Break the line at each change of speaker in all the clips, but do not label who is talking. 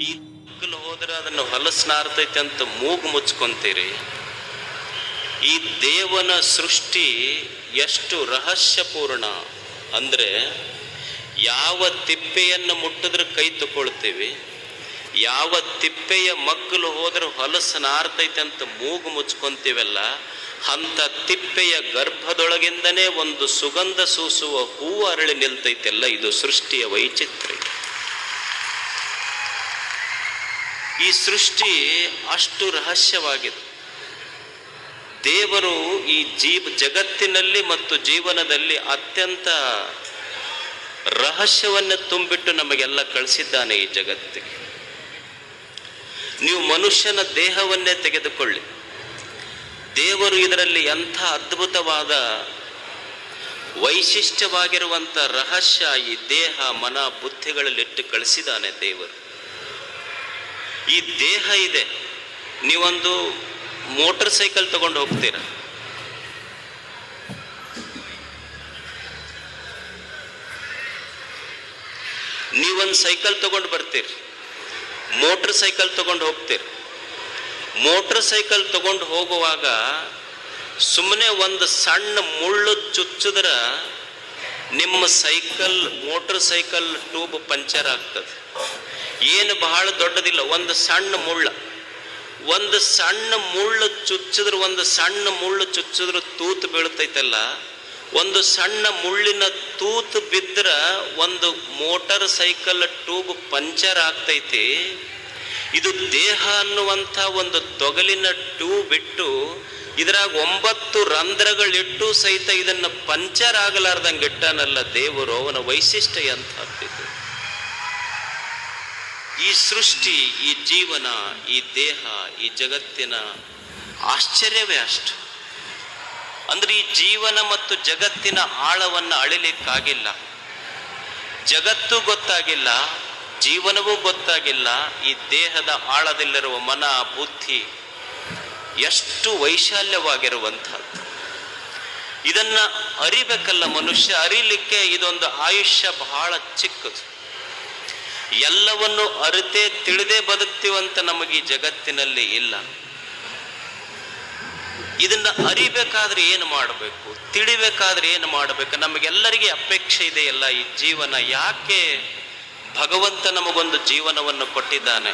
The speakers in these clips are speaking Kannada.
ಈ ಮಕ್ಕಳು ಹೋದ್ರೆ ಅದನ್ನು ಹೊಲಸ್ನಾರ್ತೈತೆ ಅಂತ ಮೂಗು ಮುಚ್ಕೊಂತೀರಿ. ಈ ದೇವನ ಸೃಷ್ಟಿ ಎಷ್ಟು ರಹಸ್ಯಪೂರ್ಣ ಅಂದರೆ, ಯಾವ ತಿಪ್ಪೆಯನ್ನು ಮುಟ್ಟಿದ್ರೆ ಕೈ ತಗೊಳ್ತೀವಿ, ಯಾವ ತಿಪ್ಪೆಯ ಮಗ್ಗಲು ಹೋದ್ರೆ ಹೊಲಸು ನಾರ್ತೈತೆ ಅಂತ ಮೂಗು ಮುಚ್ಕೊಂತೀವಲ್ಲ, ಅಂಥ ತಿಪ್ಪೆಯ ಗರ್ಭದೊಳಗಿಂದನೇ ಒಂದು ಸುಗಂಧ ಸೂಸುವ ಹೂವು ಅರಳಿ ನಿಲ್ತೈತೆಲ್ಲ. ಇದು ಸೃಷ್ಟಿಯ ವೈಚಿತ್ರ್ಯ. ಈ ಸೃಷ್ಟಿ ಅಷ್ಟು ರಹಸ್ಯವಾಗಿದೆ. ದೇವರು ಈ ಜಗತ್ತಿನಲ್ಲಿ ಮತ್ತು ಜೀವನದಲ್ಲಿ ಅತ್ಯಂತ ರಹಸ್ಯವನ್ನು ತುಂಬಿಟ್ಟು ನಮಗೆಲ್ಲ ಕಳಿಸಿದ್ದಾನೆ ಈ ಜಗತ್ತಿಗೆ. ನೀವು ಮನುಷ್ಯನ ದೇಹವನ್ನೇ ತೆಗೆದುಕೊಳ್ಳಿ, ದೇವರು ಇದರಲ್ಲಿ ಎಂಥ ಅದ್ಭುತವಾದ ವೈಶಿಷ್ಟ್ಯವಾಗಿರುವಂಥ ರಹಸ್ಯ ಈ ದೇಹ ಮನ ಬುದ್ಧಿಗಳಲ್ಲಿ ಇಟ್ಟು ಕಳಿಸಿದ್ದಾನೆ ದೇವರು. ಈ ದೇಹ ಇದೆ. ನೀವೊಂದು ಮೋಟರ್ ಸೈಕಲ್ ತಗೊಂಡು ಹೋಗ್ತೀರ, ನೀವೊಂದು ಸೈಕಲ್ ತಗೊಂಡು ಬರ್ತೀರಿ, ಮೋಟರ್ ಸೈಕಲ್ ತಗೊಂಡು ಹೋಗ್ತೀರಿ. ಮೋಟರ್ ಸೈಕಲ್ ತಗೊಂಡು ಹೋಗುವಾಗ ಸುಮ್ಮನೆ ಒಂದು ಸಣ್ಣ ಮುಳ್ಳು ಚುಚ್ಚಿದ್ರೆ ನಿಮ್ಮ ಮೋಟರ್ ಸೈಕಲ್ ಟ್ಯೂಬ್ ಪಂಚರ್ ಆಗ್ತದೆ. ಏನು ಬಹಳ ದೊಡ್ಡದಿಲ್ಲ, ಒಂದು ಸಣ್ಣ ಮುಳ್ಳು ಚುಚ್ಚಿದ್ರೆ ತೂತು ಬೀಳ್ತೈತಲ್ಲ, ಒಂದು ಸಣ್ಣ ಮುಳ್ಳಿನ ತೂತು ಬಿದ್ದರೆ ಒಂದು ಮೋಟರ್ ಸೈಕಲ್ ಟ್ಯೂಬ್ ಪಂಚರ್ ಆಗ್ತೈತಿ. ಇದು ದೇಹ ಅನ್ನುವಂಥ ಒಂದು ತೊಗಲಿನ ಟ್ಯೂಬ್ ಇಟ್ಟು ಇದ್ರಾಗ 9 ರಂಧ್ರಗಳಿಟ್ಟು ಸಹಿತ ಇದನ್ನು ಪಂಚರ್ ಆಗಲಾರ್ದಂಗೆ ಇಟ್ಟಾನಲ್ಲ ದೇವರು. ಅವನ ವೈಶಿಷ್ಟ್ಯ ಎಂಥದ್ದು. ಈ ಸೃಷ್ಟಿ, ಈ ಜೀವನ, ಈ ದೇಹ, ಈ ಜಗತ್ತಿನ ಆಶ್ಚರ್ಯವೇ ಅಷ್ಟು. ಅಂದ್ರೆ ಈ ಜೀವನ ಮತ್ತು ಜಗತ್ತಿನ ಆಳವನ್ನು ಅಳಿಲಿಕ್ಕಾಗಿಲ್ಲ. ಜಗತ್ತು ಗೊತ್ತಾಗಿಲ್ಲ, ಜೀವನವೂ ಗೊತ್ತಾಗಿಲ್ಲ. ಈ ದೇಹದ ಆಳದಲ್ಲಿರುವ ಮನ ಬುದ್ಧಿ ಎಷ್ಟು ವೈಶಾಲ್ಯವಾಗಿರುವಂಥದ್ದು. ಇದನ್ನ ಅರಿಬೇಕಲ್ಲ ಮನುಷ್ಯ. ಅರಿಲಿಕ್ಕೆ ಇದೊಂದು ಆಯುಷ್ಯ ಬಹಳ ಚಿಕ್ಕದು. ಎಲ್ಲವನ್ನು ಅರಿತೇ ತಿಳಿದೇ ಬದುಕ್ತೀವಂತ ನಮಗೆ ಈ ಜಗತ್ತಿನಲ್ಲಿ ಇಲ್ಲ. ಇದನ್ನ ಅರಿಬೇಕಾದ್ರೆ ಏನು ಮಾಡಬೇಕು, ತಿಳಿಬೇಕಾದ್ರೆ ಏನು ಮಾಡಬೇಕು? ನಮಗೆಲ್ಲರಿಗೆ ಅಪೇಕ್ಷೆ ಇದೆಯಲ್ಲ ಈ ಜೀವನ. ಯಾಕೆ ಭಗವಂತ ನಮಗೊಂದು ಜೀವನವನ್ನು ಕೊಟ್ಟಿದ್ದಾನೆ?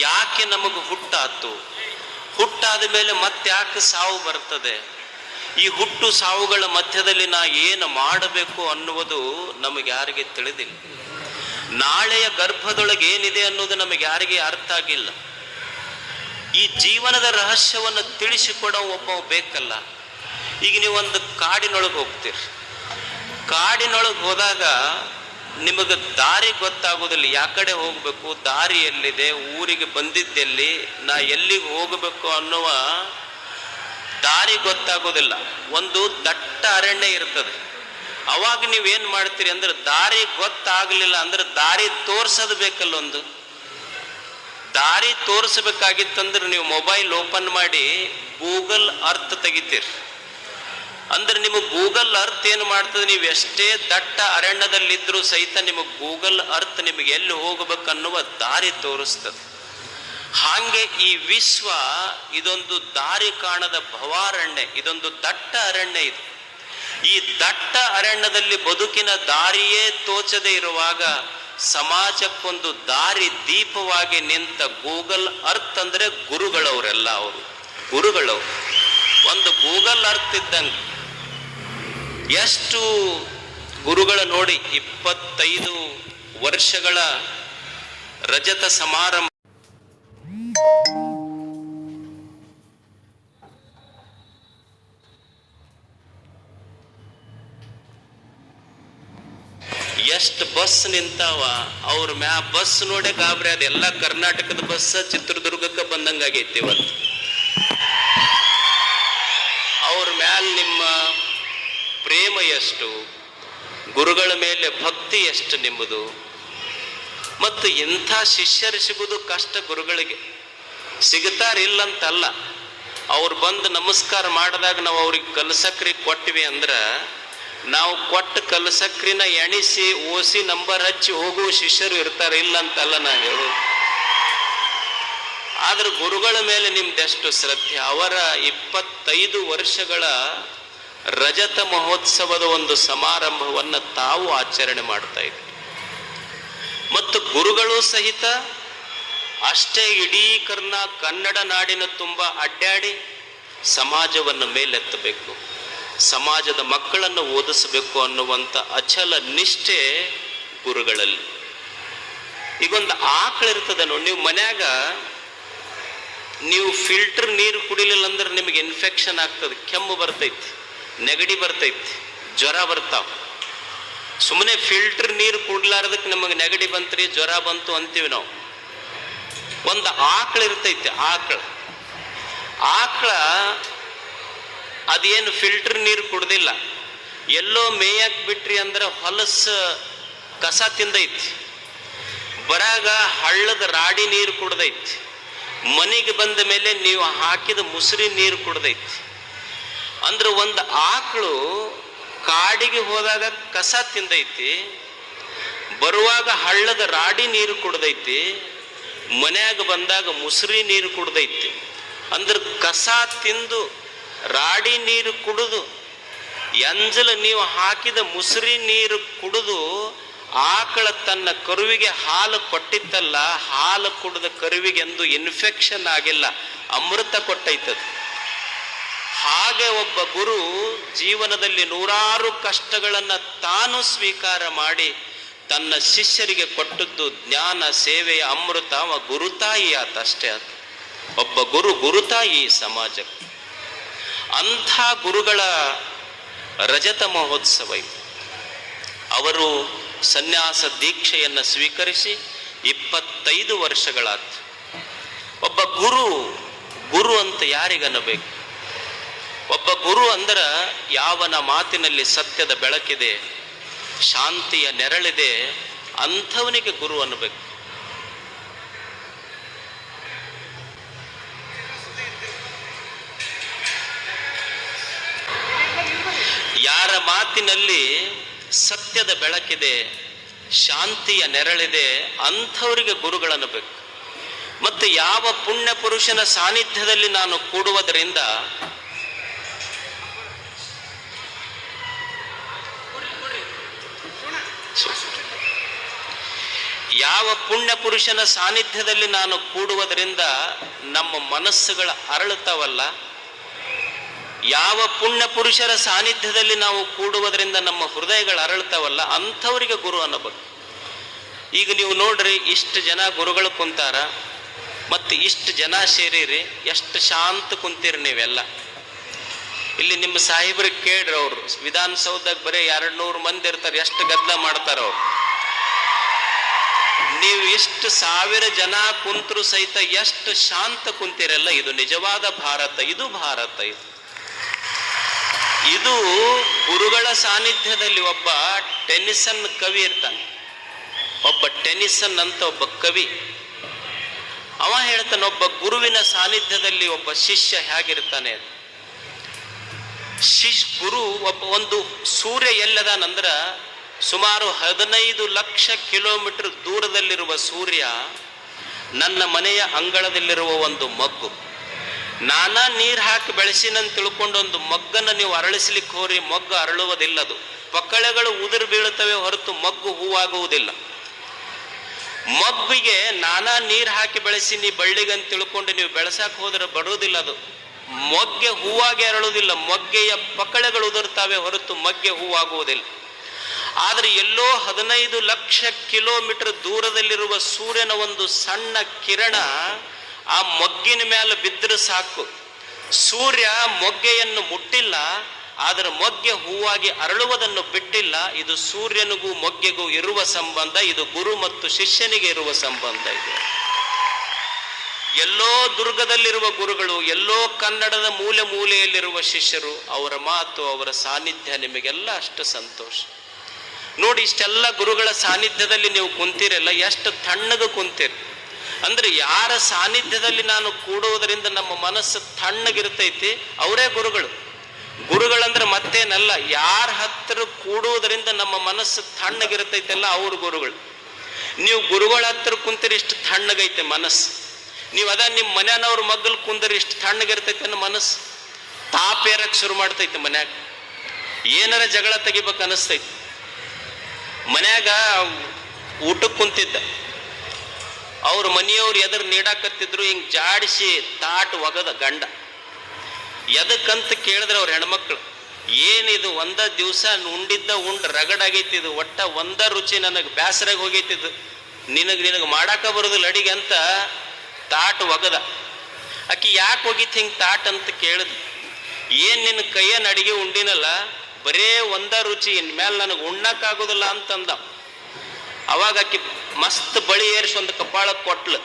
ಯಾಕೆ ನಮಗೂ ಹುಟ್ಟಾತು? ಹುಟ್ಟಾದ ಮೇಲೆ ಮತ್ತೆ ಯಾಕೆ ಸಾವು ಬರ್ತದೆ? ಈ ಹುಟ್ಟು ಸಾವುಗಳ ಮಧ್ಯದಲ್ಲಿ ನಾ ಏನು ಮಾಡಬೇಕು ಅನ್ನುವುದು ನಮಗೆ ಯಾರಿಗೆ ತಿಳಿದಿಲ್ಲ. ನಾಳೆಯ ಗರ್ಭದೊಳಗೆ ಏನಿದೆ ಅನ್ನೋದು ನಮಗೆ ಯಾರಿಗೆ ಅರ್ಥ ಆಗಿಲ್ಲ. ಈ ಜೀವನದ ರಹಸ್ಯವನ್ನು ತಿಳಿಸಿಕೊಡೋ ಒಬ್ಬ ಬೇಕಲ್ಲ. ಈಗ ನೀವೊಂದು ಕಾಡಿನೊಳಗೆ ಹೋಗ್ತೀರಿ, ಕಾಡಿನೊಳಗೆ ಹೋದಾಗ ನಿಮಗೆ ದಾರಿ ಗೊತ್ತಾಗೋದಿಲ್ಲ. ಯಾಕಡೆ ಹೋಗಬೇಕು, ದಾರಿ ಎಲ್ಲಿದೆ, ಊರಿಗೆ ಬಂದಿದ್ದೆಲ್ಲಿ, ನಾ ಎಲ್ಲಿಗೆ ಹೋಗಬೇಕು ಅನ್ನುವ ದಾರಿ ಗೊತ್ತಾಗೋದಿಲ್ಲ. ಒಂದು ದಟ್ಟ ಅರಣ್ಯ ಇರ್ತದೆ. ಅವಾಗ ನೀವೇನು ಮಾಡ್ತೀರಿ ಅಂದ್ರೆ, ದಾರಿ ಗೊತ್ತಾಗಲಿಲ್ಲ ಅಂದ್ರೆ ದಾರಿ ತೋರ್ಸೋದು ಬೇಕಲ್ಲ. ಒಂದು ದಾರಿ ತೋರಿಸಬೇಕಾಗಿತ್ತಂದ್ರೆ ನೀವು ಮೊಬೈಲ್ ಓಪನ್ ಮಾಡಿ ಗೂಗಲ್ ಅರ್ತ್ ತೆಗಿತೀರಿ. ಅಂದ್ರೆ ನಿಮಗೆ ಗೂಗಲ್ ಅರ್ತ್ ಏನು ಮಾಡ್ತದೆ, ನೀವು ಎಷ್ಟೇ ದಟ್ಟ ಅರಣ್ಯದಲ್ಲಿದ್ದರೂ ಸಹಿತ ನಿಮಗೆ ಗೂಗಲ್ ಅರ್ತ್ ನಿಮಗೆ ಎಲ್ಲಿ ಹೋಗಬೇಕನ್ನುವ ದಾರಿ ತೋರಿಸ್ತದೆ. ಹಾಗೆ ಈ ವಿಶ್ವ ಇದೊಂದು ದಾರಿ ಕಾಣದ ಭವಾರಣ್ಯ, ಇದೊಂದು ದಟ್ಟ ಅರಣ್ಯ. ಇದು ಈ ದಟ್ಟ ಅರಣ್ಯದಲ್ಲಿ ಬದುಕಿನ ದಾರಿಯೇ ತೋಚದೆ ಇರುವಾಗ ಸಮಾಜಕ್ಕೊಂದು ದಾರಿ ದೀಪವಾಗಿ ನಿಂತ ಗೂಗಲ್ ಅರ್ತ್ ಅಂದ್ರೆ ಗುರುಗಳವರೆಲ್ಲ. ಅವರು ಗುರುಗಳವರು. ಒಂದು ಗೂಗಲ್ ಅರ್ತ್ ಇದ್ದಂಗೆ ಎಷ್ಟು ಗುರುಗಳ ನೋಡಿ. 25 ವರ್ಷಗಳ ರಜತ ಸಮಾರಂಭ, ಎಷ್ಟು ಬಸ್ ನಿಂತಾವ. ಅವ್ರ ಬಸ್ ನೋಡೇ ಗಾಬರಿ. ಅದೆಲ್ಲ ಕರ್ನಾಟಕದ ಬಸ್ ಚಿತ್ರದುರ್ಗಕ್ಕೆ ಬಂದಂಗಾಗೈತಿ ಇವತ್ತು. ಅವ್ರ ಮ್ಯಾಲ ನಿಮ್ಮ ಪ್ರೇಮ ಎಷ್ಟು, ಗುರುಗಳ ಮೇಲೆ ಭಕ್ತಿ ಎಷ್ಟು ನಿಮ್ಮದು. ಮತ್ತು ಇಂಥ ಶಿಷ್ಯರು ಸಿಗುವುದು ಕಷ್ಟ. ಗುರುಗಳಿಗೆ ಸಿಗ್ತಾರಿಲ್ಲಂತಲ್ಲ. ಅವ್ರು ಬಂದು ನಮಸ್ಕಾರ ಮಾಡಿದಾಗ ನಾವು ಅವ್ರಿಗೆ ಕಲಸಕ್ರಿ ಕೊಟ್ಟಿವಿ ಅಂದ್ರೆ, ನಾವು ಕೊಟ್ಟ ಕಲಸಕ್ರಿನ ಎಣಿಸಿ ಓಸಿ ನಂಬರ್ ಹಚ್ಚಿ ಹೋಗುವ ಶಿಷ್ಯರು ಇರ್ತಾರೆ. ಇಲ್ಲ ಅಂತಲ್ಲ ನಾ ಹೇಳೋದು. ಆದ್ರೆ ಗುರುಗಳ ಮೇಲೆ ನಿಮ್ದೆಷ್ಟು ಶ್ರದ್ಧೆ. ಅವರ 25 ವರ್ಷಗಳ ರಜತ ಮಹೋತ್ಸವದ ಒಂದು ಸಮಾರಂಭವನ್ನು ತಾವು ಆಚರಣೆ ಮಾಡ್ತಾ ಇದ್ರಿ. ಮತ್ತು ಗುರುಗಳು ಸಹಿತ ಅಷ್ಟೇ ಇಡೀ ಕನ್ನಡ ನಾಡಿನ ತುಂಬ ಅಡ್ಡಾಡಿ ಸಮಾಜವನ್ನು ಮೇಲೆತ್ತಬೇಕು, ಸಮಾಜದ ಮಕ್ಕಳನ್ನು ಓದಿಸಬೇಕು ಅನ್ನುವಂಥ ಅಚಲ ನಿಷ್ಠೆ ಗುರುಗಳಲ್ಲಿ. ಈಗೊಂದು ಆಕಳಿರ್ತದೆ ನೋಡಿ, ನೀವು ಮನ್ಯಾಗ ನೀವು ಫಿಲ್ಟರ್ ನೀರು ಕುಡಿಲಿಲ್ಲ ಅಂದ್ರೆ ನಿಮಗೆ ಇನ್ಫೆಕ್ಷನ್ ಆಗ್ತದೆ, ಕೆಮ್ಮು ಬರ್ತೈತಿ, ನೆಗಡಿ ಬರ್ತೈತಿ, ಜ್ವರ ಬರ್ತಾವ. ಸುಮ್ಮನೆ ಫಿಲ್ಟರ್ ನೀರು ಕುಡ್ಲಾರ್ದಕ್ಕೆ ನಮಗೆ ನೆಗಡಿ ಬಂತ್ರಿ, ಜ್ವರ ಬಂತು ಅಂತೀವಿ ನಾವು. ಒಂದು ಆಕಳಿರ್ತೈತಿ, ಆಕಳ ಅದೇನು ಫಿಲ್ಟರ್ ನೀರು ಕುಡ್ದಿಲ್ಲ, ಎಲ್ಲೋ ಮೇಯಕ್ ಬಿಟ್ರಿ ಅಂದ್ರೆ ಹೊಲಸು ಕಸ ತಿಂದೈತಿ, ಬರಾಗ ಹಳ್ಳದ ರಾಡಿ ನೀರು ಕುಡ್ದೈತಿ, ಮನೆಗೆ ಬಂದ ಮೇಲೆ ನೀವು ಹಾಕಿದ ಮುಸುರಿ ನೀರು ಕುಡ್ದೈತಿ. ಅಂದ್ರೆ ಒಂದು ಆಕಳು ಕಾಡಿಗೆ ಹೋದಾಗ ಕಸ ತಿಂದೈತಿ, ಬರುವಾಗ ಹಳ್ಳದ ರಾಡಿ ನೀರು ಕುಡ್ದೈತಿ, ಮನ್ಯಾಗ ಬಂದಾಗ ಮುಸುರಿ ನೀರು ಕುಡ್ದೈತಿ. ಅಂದ್ರೆ ಕಸ ತಿಂದು ರಾಡಿ ನೀರು ಕುಡಿದು ಎಂಜಲ ನೀವು ಹಾಕಿದ ಮುಸುರಿ ನೀರು ಕುಡಿದು ಆಕಳ ತನ್ನ ಕರುವಿಗೆ ಹಾಲು ಕೊಟ್ಟಿತ್ತಲ್ಲ, ಹಾಲು ಕುಡಿದ ಕರುವಿಗೆ ಎಂದು ಇನ್ಫೆಕ್ಷನ್ ಆಗಿಲ್ಲ, ಅಮೃತ ಕೊಟ್ಟೈತದ. ಹಾಗೆ ಒಬ್ಬ ಗುರು ಜೀವನದಲ್ಲಿ ನೂರಾರು ಕಷ್ಟಗಳನ್ನು ತಾನು ಸ್ವೀಕಾರ ಮಾಡಿ ತನ್ನ ಶಿಷ್ಯರಿಗೆ ಕೊಟ್ಟದ್ದು ಜ್ಞಾನ ಸೇವೆಯ ಅಮೃತ. ಅವ ಗುರುತಾಯಿ ಆತ, ಅಷ್ಟೇ ಆತ. ಒಬ್ಬ ಗುರುತಾಯಿ ಸಮಾಜಕ್ಕೆ. ಅಂಥ ಗುರುಗಳ ರಜತ ಮಹೋತ್ಸವ ಇದು. ಅವರು ಸನ್ಯಾಸ ದೀಕ್ಷೆಯನ್ನು ಸ್ವೀಕರಿಸಿ 25 ವರ್ಷಗಳಾಯ್ತು. ಒಬ್ಬ ಗುರು ಅಂತ ಯಾರಿಗನ್ನಬೇಕು? ಒಬ್ಬ ಗುರು ಅಂದ್ರೆ ಯಾವನ ಮಾತಿನಲ್ಲಿ ಸತ್ಯದ ಬೆಳಕಿದೆ, ಶಾಂತಿಯ ನೆರಳಿದೆ, ಅಂಥವನಿಗೆ ಗುರು ಅನ್ನಬೇಕು. ಯಾರ ಮಾತಿನಲ್ಲಿ ಸತ್ಯದ ಬೆಳಕಿದೆ, ಶಾಂತಿಯ ನೆರಳಿದೆ, ಅಂಥವರಿಗೆ ಗುರುಗಳನ್ನಬೇಕು. ಮತ್ತು ಯಾವ ಪುಣ್ಯ ಪುರುಷನ ಸಾನ್ನಿಧ್ಯದಲ್ಲಿ ನಾನು ಕೂಡುವುದರಿಂದ ನಾನು ಕೂಡುವುದರಿಂದ ನಮ್ಮ ಮನಸ್ಸುಗಳ ಅರಳುತ್ತವಲ್ಲ, ಯಾವ ಪುಣ್ಯ ಪುರುಷರ ಸಾನ್ನಿಧ್ಯದಲ್ಲಿ ನಾವು ಕೂಡುವುದರಿಂದ ನಮ್ಮ ಹೃದಯಗಳು ಅರಳ್ತಾವಲ್ಲ, ಅಂಥವರಿಗೆ ಗುರು ಅನ್ನಬೇಕು. ಈಗ ನೀವು ನೋಡ್ರಿ, ಇಷ್ಟು ಜನ ಗುರುಗಳು ಕುಂತಾರ, ಮತ್ತು ಇಷ್ಟು ಜನ ಸೇರಿರಿ, ಎಷ್ಟು ಶಾಂತ ಕುಂತೀರಿ ನೀವೆಲ್ಲ. ಇಲ್ಲಿ ನಿಮ್ಮ ಸಾಹೇಬ್ರಿಗೆ ಕೇಳ್ರಿ, ಅವರು ವಿಧಾನಸೌಧದಾಗ ಬರೀ 200 ಮಂದಿ ಇರ್ತಾರೆ, ಎಷ್ಟು ಗದ್ದಲ ಮಾಡ್ತಾರ ಅವ್ರು. ನೀವು ಎಷ್ಟು 1000 ಜನ ಕುಂತರು ಸಹಿತ ಎಷ್ಟು ಶಾಂತ ಕುಂತೀರಲ್ಲ. ಇದು ನಿಜವಾದ ಭಾರತ, ಇದು ಭಾರತ. ಇದು ಗುರುಗಳ ಸಾನ್ನಿಧ್ಯದಲ್ಲಿ ಒಬ್ಬ ಟೆನಿಸನ್ ಕವಿ ಇರ್ತಾನೆ. ಒಬ್ಬ ಟೆನಿಸನ್ ಅಂತ ಒಬ್ಬ ಕವಿ, ಅವ ಹೇಳ್ತಾನೆ, ಒಬ್ಬ ಗುರುವಿನ ಸಾನ್ನಿಧ್ಯದಲ್ಲಿ ಒಬ್ಬ ಶಿಷ್ಯ ಹೇಗಿರ್ತಾನೆ. ಗುರು ಒಂದು ಸೂರ್ಯ ಎಲ್ಲದಾನಂದ್ರ ಸುಮಾರು 15 ಲಕ್ಷ ಕಿಲೋಮೀಟರ್ ದೂರದಲ್ಲಿರುವ ಸೂರ್ಯ ನನ್ನ ಮನೆಯ ಅಂಗಳದಲ್ಲಿರುವ ಒಂದು ಮಗ್ಗು. ನಾನಾ ನೀರು ಹಾಕಿ ಬೆಳೆಸಿನಂತ ತಿಳ್ಕೊಂಡು ಒಂದು ಮಗ್ಗನ್ನು ನೀವು ಅರಳಿಸ್ಲಿಕ್ಕೆ ಹೋರಿ, ಮಗ್ಗು ಅರಳುವುದಿಲ್ಲದು. ಪಕ್ಕಳೆಗಳು ಉದುರು ಬೀಳುತ್ತವೆ ಹೊರತು ಮಗ್ಗು ಹೂವಾಗುವುದಿಲ್ಲ. ಮಗ್ಗಿಗೆ ನಾನಾ ನೀರು ಹಾಕಿ ಬೆಳೆಸಿ ನೀ ಬಳ್ಳಿಗಂತ ತಿಳ್ಕೊಂಡು ನೀವು ಬೆಳೆಸಕ್ಕೆ ಹೋದ್ರೆ ಬರುವುದಿಲ್ಲ ಅದು. ಮೊಗ್ಗೆ ಹೂವಾಗಿ ಅರಳುವುದಿಲ್ಲ, ಮೊಗ್ಗೆಯ ಪಕ್ಕಳೆಗಳು ಉದುರುತ್ತವೆ ಹೊರತು ಮಗ್ಗೆ ಹೂವಾಗುವುದಿಲ್ಲ. ಆದರೆ ಎಲ್ಲೋ 15 ಲಕ್ಷ ಕಿಲೋಮೀಟರ್ ದೂರದಲ್ಲಿರುವ ಸೂರ್ಯನ ಒಂದು ಸಣ್ಣ ಕಿರಣ ಆ ಮೊಗ್ಗಿನ ಮೇಲೆ ಬಿದ್ದರೆ ಸಾಕು. ಸೂರ್ಯ ಮೊಗ್ಗೆಯನ್ನು ಮುಟ್ಟಿಲ್ಲ, ಆದರೆ ಮೊಗ್ಗೆ ಹೂವಾಗಿ ಅರಳುವುದನ್ನು ಬಿಟ್ಟಿಲ್ಲ. ಇದು ಸೂರ್ಯನಿಗೂ ಮೊಗ್ಗೆಗೂ ಇರುವ ಸಂಬಂಧ, ಇದು ಗುರು ಮತ್ತು ಶಿಷ್ಯನಿಗೆ ಇರುವ ಸಂಬಂಧ ಇದೆ. ಎಲ್ಲೋ ದುರ್ಗದಲ್ಲಿರುವ ಗುರುಗಳು, ಎಲ್ಲೋ ಕನ್ನಡದ ಮೂಲೆ ಮೂಲೆಯಲ್ಲಿರುವ ಶಿಷ್ಯರು, ಅವರ ಮಾತು, ಅವರ ಸಾನ್ನಿಧ್ಯ ನಿಮಗೆಲ್ಲ ಅಷ್ಟು ಸಂತೋಷ. ನೋಡಿ, ಇಷ್ಟೆಲ್ಲ ಗುರುಗಳ ಸಾನ್ನಿಧ್ಯದಲ್ಲಿ ನೀವು ಕುಂತೀರಲ್ಲ, ಎಷ್ಟು ತಣ್ಣಗೆ ಕುಂತೀರಿ. ಅಂದ್ರೆ ಯಾರ ಸಾನ್ನಿಧ್ಯದಲ್ಲಿ ನಾನು ಕೂಡುವುದರಿಂದ ನಮ್ಮ ಮನಸ್ಸು ತಣ್ಣಗಿರ್ತೈತಿ, ಅವರೇ ಗುರುಗಳು. ಗುರುಗಳಂದ್ರೆ ಮತ್ತೇನಲ್ಲ, ಯಾರ ಹತ್ತಿರ ಕೂಡುವುದರಿಂದ ನಮ್ಮ ಮನಸ್ಸು ತಣ್ಣಗಿರ್ತೈತಲ್ಲ, ಅವ್ರ ಗುರುಗಳು. ನೀವು ಗುರುಗಳ ಹತ್ತಿರ ಕುಂತೀರಿ, ಇಷ್ಟು ತಣ್ಣಗೈತೆ ಮನಸ್ಸು. ನೀವು ಅದ ನಿಮ್ಮ ಮನ್ಯಾನವ್ರ ಮಗ್ಗಲ್ ಕುಂದರ್ ಇಷ್ಟು ತಣ್ಣಗಿರ್ತೈತೆ ಅನ್ನೋ ಮನಸ್ಸು ತಾಪ ಏರಕ್ಕೆ ಶುರು ಮಾಡ್ತೈತೆ ಮನ್ಯಾಗ. ಏನಾರ ಜಗಳ ತೆಗಿಬೇಕು ಅನಿಸ್ತೈತಿ. ಮನ್ಯಾಗ ಊಟಕ್ಕೆ ಕುಂತಿದ್ದ, ಅವ್ರ ಮನೆಯವ್ರು ಎದುರು ನೀಡಾಕತ್ತಿದ್ರು, ಹಿಂಗೆ ಜಾಡಿಸಿ ತಾಟ್ ಒಗದ ಗಂಡ. ಎದಕ್ಕಂತ ಕೇಳಿದ್ರೆ ಅವ್ರ ಹೆಣ್ಮಕ್ಳು, ಏನಿದು ಒಂದ ದಿವಸ ಉಂಡಿದ್ದ ರಗಡಾಗೈತಿ, ಇದು ಒಟ್ಟ ಒಂದ ರುಚಿ, ನನಗೆ ಬೇಸರಾಗಿ ಹೋಗೈತಿದ್ದು, ನಿನಗೆ ಮಾಡಾಕ ಬರೋದಿಲ್ಲ ಅಡಿಗೆ ಅಂತ ತಾಟ್ ಒಗದ. ಆಕಿ ಯಾಕೆ ಹೋಗಿತ್ತು ಹಿಂಗೆ ತಾಟ್ ಅಂತ ಕೇಳಿದ್. ಏನ್ ನಿನ್ನ ಕೈಯನ್ನ ಅಡಿಗೆ ಉಂಡಿನಲ್ಲ, ಬರೇ ಒಂದ ರುಚಿ, ಇನ್ಮೇಲೆ ನನಗೆ ಉಣ್ಣಕ್ಕಾಗೋದಿಲ್ಲ ಅಂತಂದ. ಅವಾಗ ಆಕಿ ಮಸ್ತ್ ಬಳಿ ಏರಿಸಿ ಒಂದು ಕಪಾಳಕ್ಕೆ ಕೊಟ್ಲು.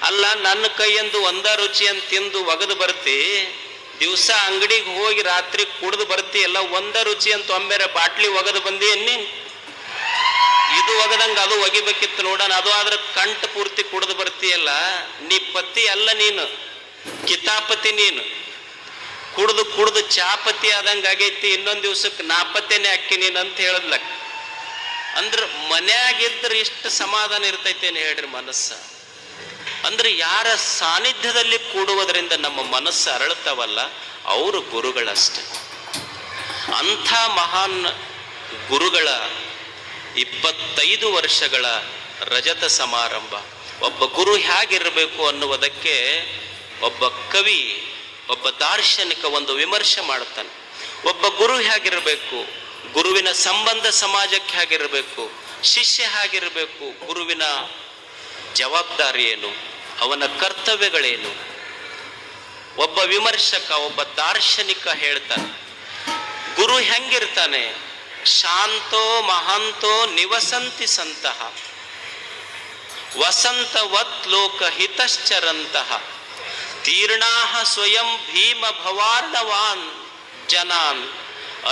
ಅಲ್ಲ, ನನ್ನ ಕೈಯಂದು ಒಂದ ರುಚಿ ಅಂತ ತಿಂದು ಒಗದು ಬರ್ತಿ, ದಿವಸ ಅಂಗಡಿಗೆ ಹೋಗಿ ರಾತ್ರಿ ಕುಡ್ದು ಬರ್ತಿ, ಎಲ್ಲ ಒಂದ ರುಚಿ ಅಂತ ಒಮ್ಮೆರೆ ಬಾಟ್ಲಿ ಒಗದು ಬಂದಿ ಎನ್ನಿ, ಇದು ಒಗದಂಗ ಅದು ಒಗಿಬೇಕಿತ್ತು ನೋಡೋಣ, ಅದು ಆದ್ರೆ ಕಂಠ ಪೂರ್ತಿ ಕುಡ್ದು ಬರ್ತೀಯಲ್ಲ, ನೀ ಪತಿ ಅಲ್ಲ, ನೀನು ಕಿತಾಪತಿ, ನೀನು ಕುಡ್ದು ಚಾಪತಿ ಆದಂಗ ಆಗೈತಿ, ಇನ್ನೊಂದ್ ದಿವ್ಸಕ್ಕೆ ನಾಪತ್ತೆನೆ ಅಕ್ಕಿ ನೀನು ಅಂತ ಹೇಳದ್ಲ. ಅಂದ್ರ ಮನ್ಯಾಗಿದ್ರೆ ಇಷ್ಟು ಸಮಾಧಾನ ಇರ್ತೈತೇನೆ ಹೇಳ್ರಿ ಮನಸ್ಸ. ಅಂದ್ರೆ ಯಾರ ಸಾನ್ನಿಧ್ಯದಲ್ಲಿ ಕೂಡುವುದರಿಂದ ನಮ್ಮ ಮನಸ್ಸು ಅರಳುತ್ತವಲ್ಲ, ಅವರು ಗುರುಗಳಷ್ಟೆ. ಅಂಥ ಮಹಾನ್ ಗುರುಗಳ 25 ವರ್ಷಗಳ ರಜತ ಸಮಾರಂಭ. ಒಬ್ಬ ಗುರು ಹೇಗಿರಬೇಕು ಅನ್ನುವುದಕ್ಕೆ ಒಬ್ಬ ಕವಿ, ಒಬ್ಬ ದಾರ್ಶನಿಕ ಒಂದು ವಿಮರ್ಶೆ ಮಾಡುತ್ತಾನೆ. ಒಬ್ಬ ಗುರು ಹೇಗಿರಬೇಕು, ಗುರುವಿನ ಸಂಬಂಧ ಸಮಾಜಕ್ಕೆ ಹೇಗಿರಬೇಕು, ಶಿಷ್ಯ ಹೇಗಿರಬೇಕು, ಗುರುವಿನ ಜವಾಬ್ದಾರಿ ಏನು, ಅವನ ಕರ್ತವ್ಯಗಳೇನು. ಒಬ್ಬ ವಿಮರ್ಶಕ, ಒಬ್ಬ ದಾರ್ಶನಿಕ ಹೇಳ್ತಾನೆ, ಗುರು ಹೆಂಗಿರ್ತಾನೆ, ಶಾಂತೋ ಮಹಾಂತೋ ನಿವಸಂತಿ ಸಂತಹ ವಸಂತವತ್ ಲೋಕ ಹಿತಶ್ಚರಂತಹ ತೀರ್ಣಾಹ ಸ್ವಯಂ ಭೀಮ ಭವಾರ್ಣವಾನ್ ಜನಾನ್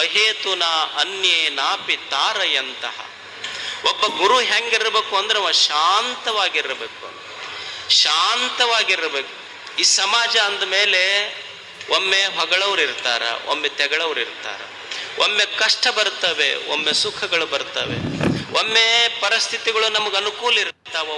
ಅಹೇತುನ ಅನ್ಯೇ ನಾಪಿ ತಾರಯಂತಹ. ಒಬ್ಬ ಗುರು ಹೆಂಗಿರ್ಬೇಕು ಅಂದ್ರೆ ಅವ ಶಾಂತವಾಗಿರ್ಬೇಕು, ಶಾಂತವಾಗಿರ್ಬೇಕು. ಈ ಸಮಾಜ ಅಂದಮೇಲೆ ಒಮ್ಮೆ ಹೊಗಳವ್ರು ಇರ್ತಾರ, ಒಮ್ಮೆ ತೆಗಳವ್ರು ಇರ್ತಾರ, ಒಮ್ಮೆ ಕಷ್ಟ ಬರ್ತವೆ, ಒಮ್ಮೆ ಸುಖಗಳು ಬರ್ತವೆ, ಒಮ್ಮೆ ಪರಿಸ್ಥಿತಿಗಳು ನಮಗೆ ಅನುಕೂಲ ಇರ್ತಾವ.